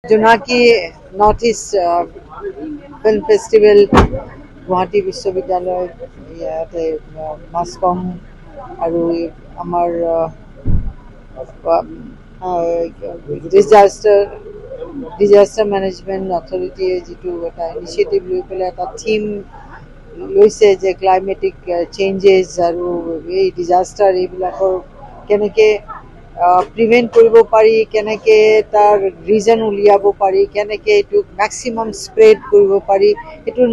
জোনাকী north east film festival Guwahati বিশ্ববিদ্যালয় ইয়াতে mass comm আৰু আমাৰ ডিজাষ্টাৰ মেনেজমেণ্ট অথৰিটিয়ে যিটো এটা ইনিচিয়েটিভ লৈ পেলাই এটা থিম লৈছে যে ক্লাইমেটিক চেঞ্জেছ আৰু এই ডিজাষ্টাৰ এইবিলাকৰ কেনেকৈ প্ৰিভেণ্ট কৰিব পাৰি, কেনেকৈ তাৰ ৰিজন উলিয়াব পাৰি, কেনেকৈ এইটো মেক্সিমাম স্প্ৰেড কৰিব পাৰি, এইটোৰ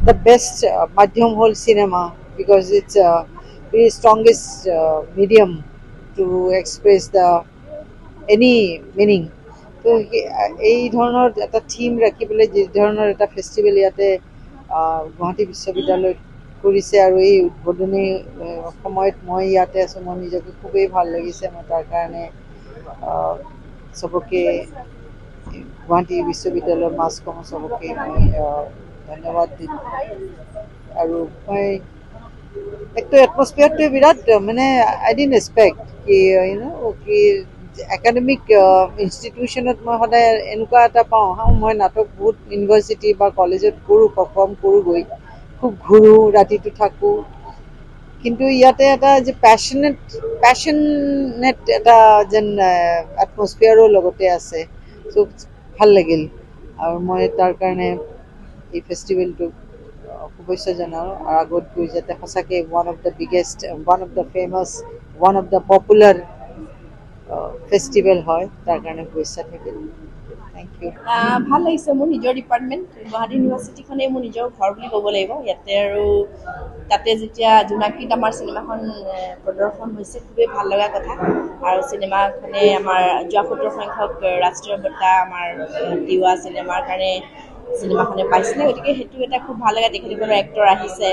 দ্য বেষ্ট মাধ্যম হ'ল cinema because it's very strongest medium to express the any meaning. তো এই ধৰণৰ এটা থিম ৰাখি পেলাই যি ধৰণৰ এটা ফেষ্টিভেল ইয়াতে গুৱাহাটী বিশ্ববিদ্যালয়ত কৰিছে আৰু এই উদ্বোধনী সময়ত মই ইয়াতে আছোঁ, মই নিজকে খুবেই ভাল লাগিছে। মই তাৰ কাৰণে চবকে গুৱাহাটী বিশ্ববিদ্যালয়ৰ মাছকম চবকে মই ধন্যবাদ দিম। আৰু মই একটো এটমস্ফিয়াৰটোৱে বিৰাট মানে আই ডিডন্ট এক্সপেক্ট কি কি একাডেমিক ইনষ্টিটিউশ্যনত মই সদায় এনেকুৱা এটা পাওঁ মই নাটক বহুত ইউনিভাৰ্চিটি বা কলেজত কৰোঁ, পাৰফৰ্ম কৰোঁগৈ, খুব ঘূৰোঁ, ৰাতিটো থাকোঁ, কিন্তু ইয়াতে এটা যে পেশ্যনেট এটা যেন এটমস্ফিয়াৰো লগতে আছে। চ' ভাল লাগিল আৰু মই তাৰ কাৰণে এই ফেষ্টিভেলটোক শুভেচ্ছা জনাওঁ আৰু আগত গৈ যাতে সঁচাকৈ one of the biggest, one of the famous, one of the popular festival হয়, তাৰ কাৰণে শুভেচ্ছা থাকিল। Thank you. ভাল লাগিছে। মোৰ নিজৰ ডিপাৰ্টমেণ্ট গুৱাহাটী ইউনিভাৰ্চিটিখনেই মোৰ নিজৰ ঘৰ বুলি ক'ব লাগিব। ইয়াতে আৰু তাতে যেতিয়া জোনাকীত আমাৰ চিনেমাখন প্ৰদৰ্শন হৈছে খুবেই ভাল লগা কথা। আৰু চিনেমাখনে আমাৰ যোৱা 17 সংখ্যক ৰাষ্ট্ৰীয় বঁটা আমাৰ তিৱা চিনেমাৰ কাৰণে চিনেমাখনে পাইছিলে, গতিকে সেইটো এটা খুব ভাল লগা। তেখেতসকলৰ এক্টৰ আহিছে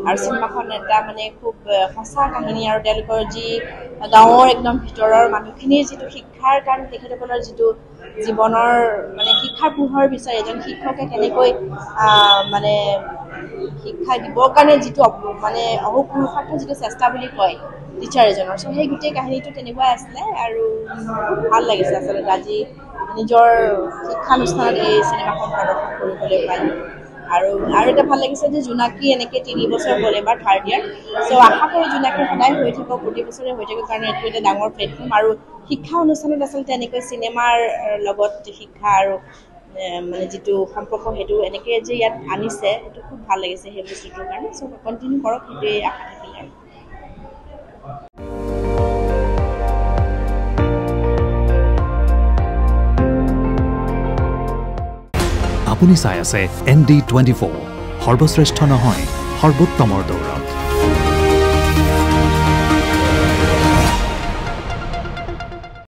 আৰু চিনেমাখন এটা মানে খুব সঁচা কাহিনী আৰু তেওঁলোকৰ যি গাঁৱৰ একদম ভিতৰৰ মানুহখিনিৰ যিটো শিক্ষাৰ কাৰণে তেখেতসকলৰ যিটো জীৱনৰ মানে শিক্ষাৰ পোহৰ বিচাৰে এজন শিক্ষকে কেনেকৈ মানে শিক্ষা দিবৰ কাৰণে যিটো মানে অহোপুৰুষাৰ্থ যিটো চেষ্টা বুলি কয় টিচাৰ এজনৰ, চ' সেই গোটেই কাহিনীটো তেনেকুৱাই আছিলে আৰু ভাল লাগিছে আচলতে আজি নিজৰ শিক্ষানুষ্ঠানত এই চিনেমাখন প্ৰদৰ্শন কৰিবলৈ পাই। আৰু এটা ভাল লাগিছে যে জোনাকী এনেকৈ 3 বছৰ গ'ল, এবাৰ 3rd year, চ' আশা কৰোঁ জোনাকী সদায় হৈ থাকক, প্ৰতি বছৰে হৈ থাকক, কাৰণ এইটো এটা ডাঙৰ প্লেটফৰ্ম আৰু শিক্ষা অনুষ্ঠানত আচলতে এনেকৈ চিনেমাৰ লগত শিক্ষা আৰু মানে যিটো সম্পৰ্ক সেইটো এনেকৈ যে ইয়াত আনিছে সেইটো খুব ভাল লাগিছে সেই বস্তুটোৰ কাৰণে। চ' কণ্টিনিউ কৰক, সেইটোৱেই আশা থাকিলে আৰু। আপুনি চাই আছে ND24, সৰ্বশ্ৰেষ্ঠ নহয় সৰ্বোত্তমৰ দৌৰা।